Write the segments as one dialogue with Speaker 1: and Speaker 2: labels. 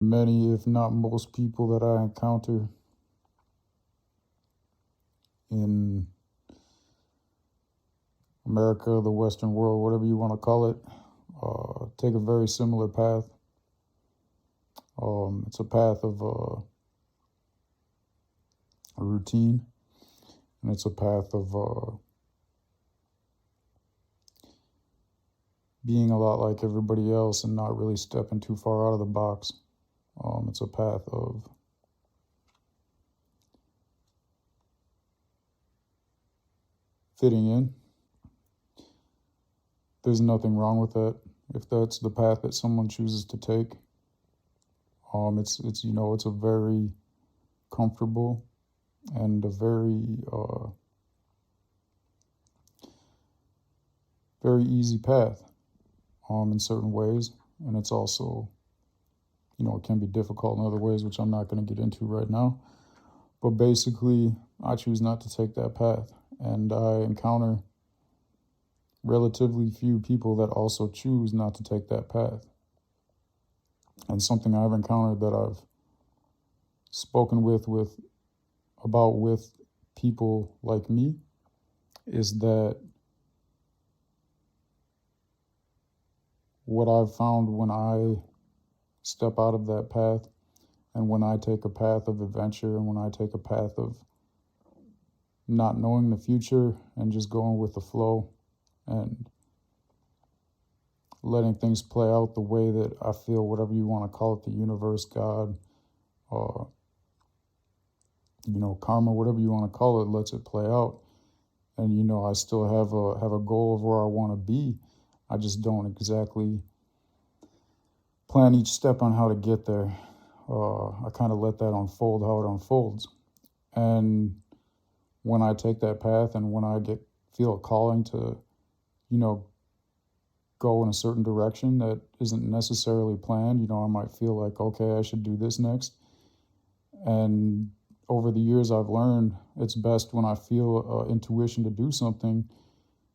Speaker 1: Many, if not most people that I encounter in America, the Western world, whatever you want to call it, take a very similar path. It's a path of a routine, and it's a path of being a lot like everybody else and not really stepping too far out of the box. It's a path of fitting in. There's nothing wrong with that if that's the path that someone chooses to take. It's a very comfortable and a very easy path in certain ways, and it's also, it can be difficult in other ways, which I'm not going to get into right now. But basically, I choose not to take that path, and I encounter relatively few people that also choose not to take that path. And something I've encountered that I've spoken with people like me is that what I've found when I step out of that path, and when I take a path of adventure, and when I take a path of not knowing the future and just going with the flow and letting things play out the way that I feel, whatever you want to call it, the universe, God, karma, whatever you want to call it, lets it play out. And I still have a goal of where I want to be. I just don't exactly plan each step on how to get there. I kind of let that unfold how it unfolds. And when I take that path, and when I feel a calling to, go in a certain direction that isn't necessarily planned, I might feel like, okay, I should do this next. And over the years, I've learned it's best when I feel intuition to do something,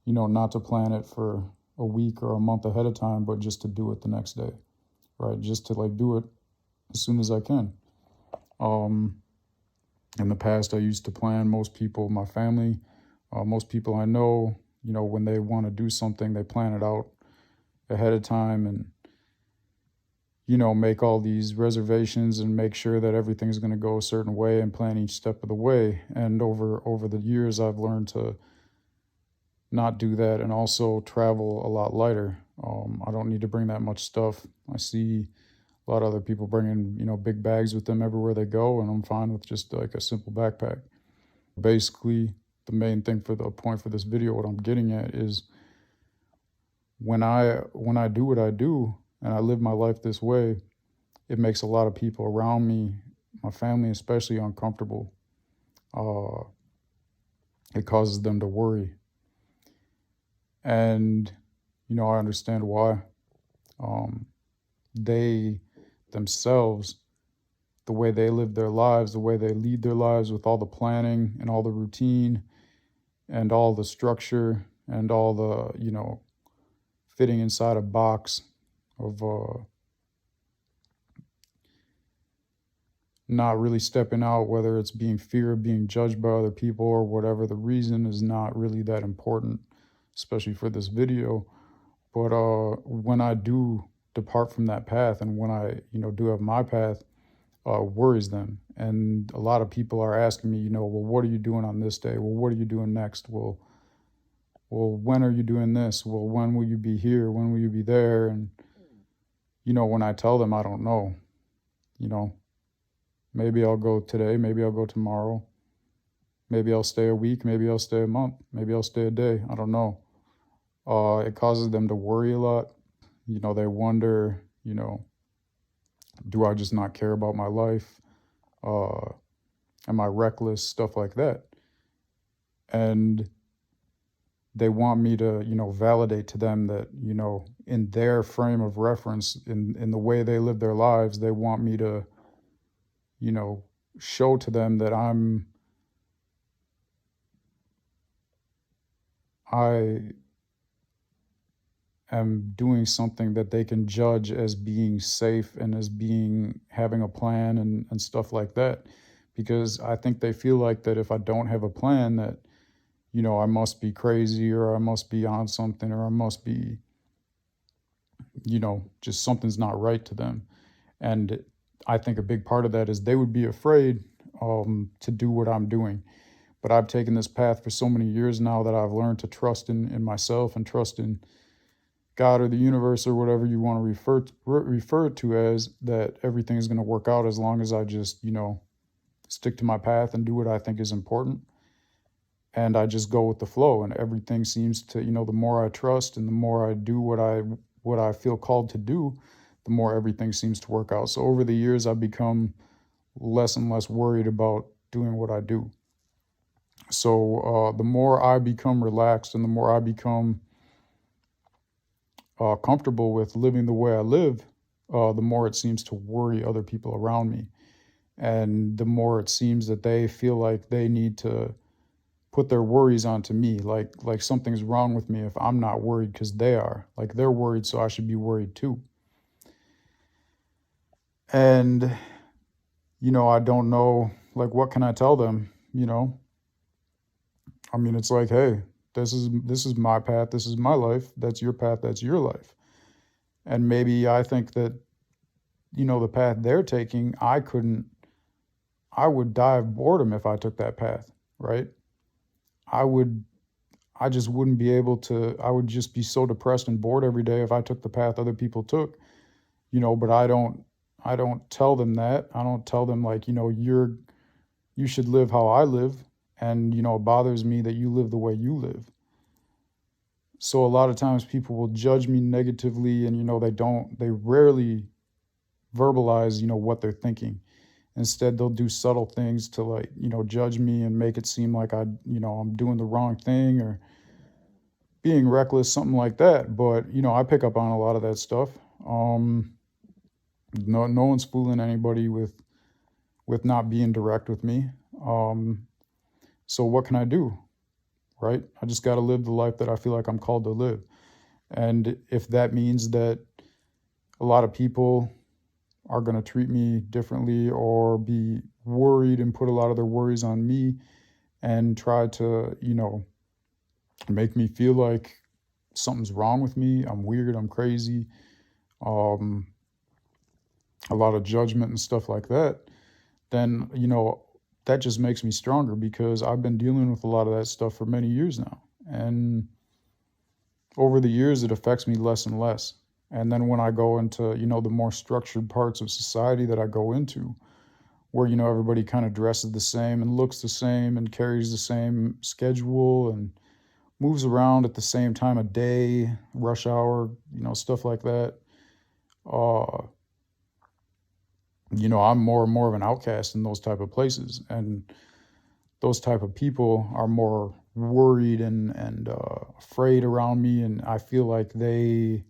Speaker 1: not to plan it for a week or a month ahead of time, but just to do it the next day, right? Just to do it as soon as I can. In the past, I used to plan. Most people, my family, most people I know, when they want to do something, they plan it out ahead of time and, make all these reservations and make sure that everything's going to go a certain way and plan each step of the way. And over the years, I've learned to not do that and also travel a lot lighter. I don't need to bring that much stuff. I see a lot of other people bringing, big bags with them everywhere they go, and I'm fine with just like a simple backpack. Basically, the main thing for the point for this video, what I'm getting at is when I do what I do and I live my life this way, it makes a lot of people around me, my family especially, uncomfortable. It causes them to worry. And, I understand why. They themselves, the way they live their lives, the way they lead their lives with all the planning and all the routine and all the structure and all the, fitting inside a box of not really stepping out, whether it's being fear of being judged by other people or whatever the reason, is not really that important, especially for this video. But when I do depart from that path, and when I, do have my path, worries them. And a lot of people are asking me, well, what are you doing on this day? Well, what are you doing next? Well, when are you doing this? Well, when will you be here? When will you be there? And, when I tell them I don't know, maybe I'll go today, maybe I'll go tomorrow, maybe I'll stay a week, maybe I'll stay a month, maybe I'll stay a day, I don't know. It causes them to worry a lot. They wonder, do I just not care about my life? Am I reckless? Stuff like that. And they want me to, validate to them that, in their frame of reference, in the way they live their lives, they want me to, show to them that I am doing something that they can judge as being safe and as being having a plan and stuff like that. Because I think they feel like that if I don't have a plan, that, I must be crazy or I must be on something or I must be, just something's not right to them. And I think a big part of that is they would be afraid to do what I'm doing. But I've taken this path for so many years now that I've learned to trust in myself and trust in God or the universe or whatever you want to refer to as, that everything is going to work out as long as I just, stick to my path and do what I think is important. And I just go with the flow, and everything seems to, the more I trust and the more I do what I feel called to do, the more everything seems to work out. So over the years, I've become less and less worried about doing what I do. So the more I become relaxed and the more I become comfortable with living the way I live, the more it seems to worry other people around me. And the more it seems that they feel like they need to put their worries onto me, like something's wrong with me if I'm not worried because they are. Like they're worried, so I should be worried too. And, I don't know, like, what can I tell them, I mean, it's like, hey, this is my path, this is my life, that's your path, that's your life. And maybe I think that, the path they're taking, I would die of boredom if I took that path, right? I would, I just wouldn't be able to, I would just be so depressed and bored every day if I took the path other people took, but I don't tell them that. I don't tell them like, you should live how I live. And, it bothers me that you live the way you live. So a lot of times people will judge me negatively and, they rarely verbalize, what they're thinking. Instead, they'll do subtle things to like, judge me and make it seem like I'm doing the wrong thing or being reckless, something like that. But, I pick up on a lot of that stuff. No one's fooling anybody with not being direct with me. So what can I do? Right? I just got to live the life that I feel like I'm called to live. And if that means that a lot of people are going to treat me differently or be worried and put a lot of their worries on me and try to, make me feel like something's wrong with me, I'm weird, I'm crazy, a lot of judgment and stuff like that, then, that just makes me stronger because I've been dealing with a lot of that stuff for many years now. And over the years, it affects me less and less. And then when I go into, the more structured parts of society that I go into, where, everybody kind of dresses the same and looks the same and carries the same schedule and moves around at the same time of day, rush hour, stuff like that. I'm more and more of an outcast in those type of places. And those type of people are more worried and afraid around me. And I feel like they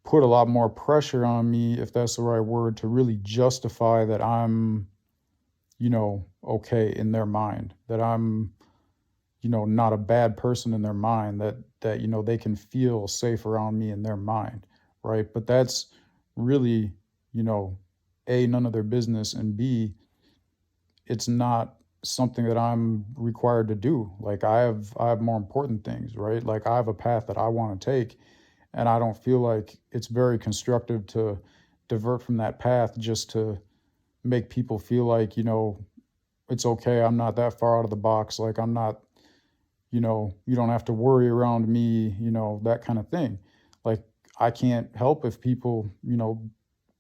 Speaker 1: put a lot more pressure on me, if that's the right word, to really justify that I'm, okay in their mind, that I'm, not a bad person in their mind, that they can feel safe around me in their mind, right? But that's really, A, none of their business, and B, it's not something that I'm required to do. Like I have more important things, right? Like I have a path that I want to take, and I don't feel like it's very constructive to divert from that path just to make people feel like, it's okay, I'm not that far out of the box, like I'm not, you don't have to worry around me, that kind of thing. Like I can't help if people,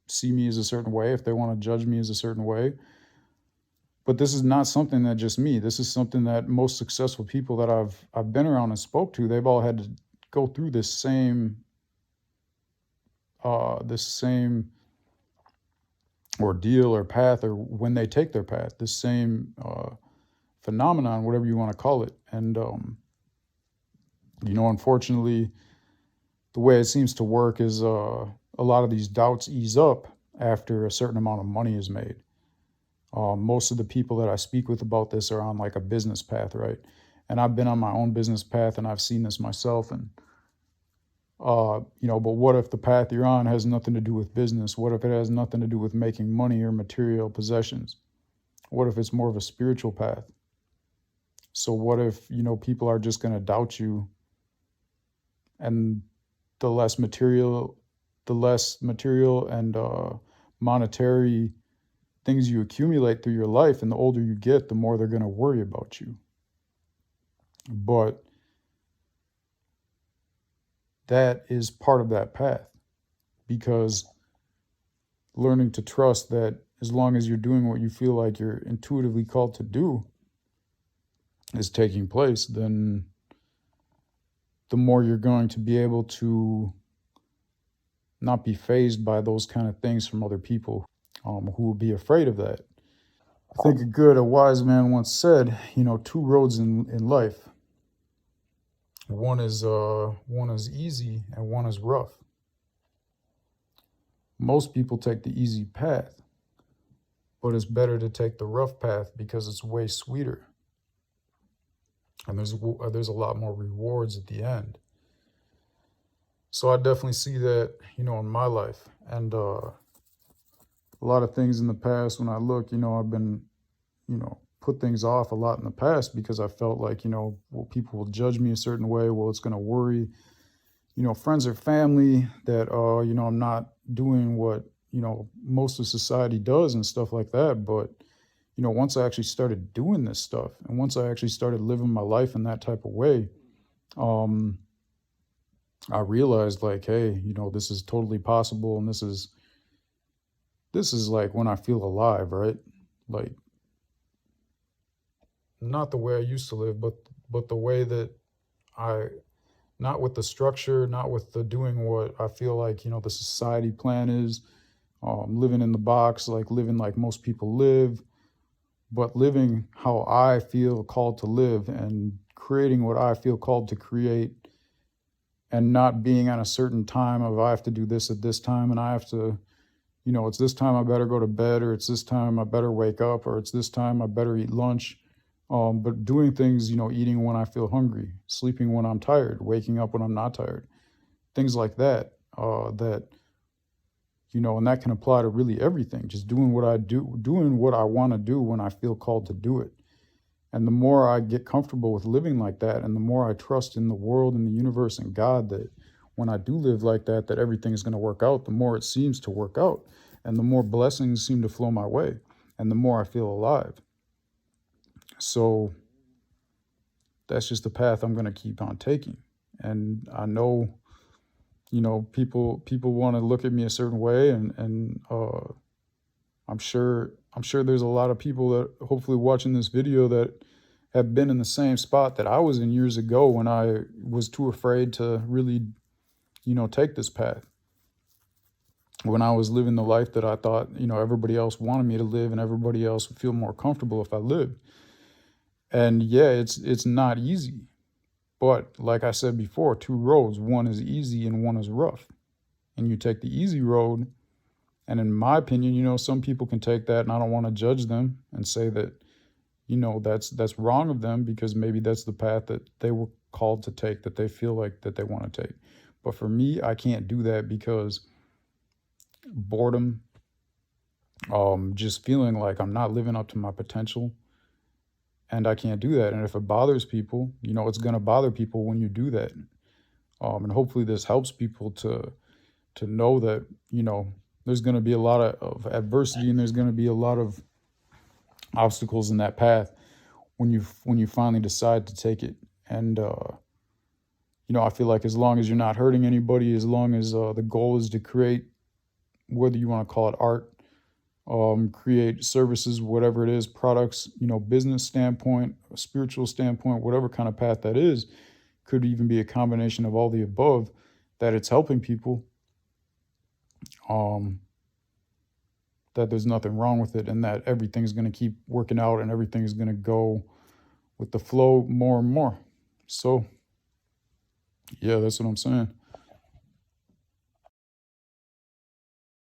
Speaker 1: see me as a certain way, if they want to judge me as a certain way. But this is not something that just me. This is something that most successful people that I've been around and spoke to, they've all had to go through this same ordeal or path, or when they take their path, the same phenomenon, whatever you want to call it. And unfortunately, the way it seems to work is a lot of these doubts ease up after a certain amount of money is made. Most of the people that I speak with about this are on like a business path, right? And I've been on my own business path and I've seen this myself. And But what if the path you're on has nothing to do with business? What if it has nothing to do with making money or material possessions? What if it's more of a spiritual path? So what if, people are just going to doubt you, and the less material, and monetary things you accumulate through your life, and the older you get, the more they're going to worry about you. But that is part of that path, because learning to trust that as long as you're doing what you feel like you're intuitively called to do is taking place, then the more you're going to be able to not be fazed by those kind of things from other people, who will be afraid of that. I think a wise man once said, two roads in life. One is easy and one is rough. Most people take the easy path, but it's better to take the rough path because it's way sweeter, and there's a lot more rewards at the end. So I definitely see that, in my life, and a lot of things in the past. When I look, I've been, put things off a lot in the past because I felt like, well, people will judge me a certain way. Well, it's going to worry, friends or family that, I'm not doing what, most of society does and stuff like that. But, once I actually started doing this stuff, and once I actually started living my life in that type of way, um, I realized, like, hey, this is totally possible. And this is like when I feel alive, right? Like, not the way I used to live, but the way that I, not with the structure, not with the doing what I feel like, the society plan is, living in the box, like living like most people live, but living how I feel called to live, and creating what I feel called to create, and not being on a certain time of I have to do this at this time, and I have to, it's this time I better go to bed, or it's this time I better wake up, or it's this time I better eat lunch. But doing things, eating when I feel hungry, sleeping when I'm tired, waking up when I'm not tired, things like that, and that can apply to really everything. Just doing what I do, doing what I want to do when I feel called to do it. And the more I get comfortable with living like that, and the more I trust in the world and the universe and God, that when I do live like that, that everything is going to work out, the more it seems to work out, and the more blessings seem to flow my way, and the more I feel alive. So that's just the path I'm going to keep on taking. And I know, people want to look at me a certain way, and I'm sure there's a lot of people that hopefully watching this video that have been in the same spot that I was in years ago, when I was too afraid to really, take this path. When I was living the life that I thought, everybody else wanted me to live, and everybody else would feel more comfortable if I lived. And yeah, it's not easy. But like I said before, two roads, one is easy and one is rough. And you take the easy road, and in my opinion, some people can take that, and I don't want to judge them and say that, that's wrong of them, because maybe that's the path that they were called to take, that they feel like that they want to take. But for me, I can't do that, because boredom, just feeling like I'm not living up to my potential, and I can't do that. And if it bothers people, it's going to bother people when you do that. And hopefully this helps people to know that, there's going to be a lot of adversity, and there's going to be a lot of obstacles in that path when you finally decide to take it. And I feel like as long as you're not hurting anybody, as long as the goal is to create, whether you want to call it art, create services, whatever it is, products, business standpoint, a spiritual standpoint, whatever kind of path that is, could even be a combination of all the above, that it's helping people, that there's nothing wrong with it, and that everything's going to keep working out, and everything is going to go with the flow more and more. So yeah, that's what I'm saying.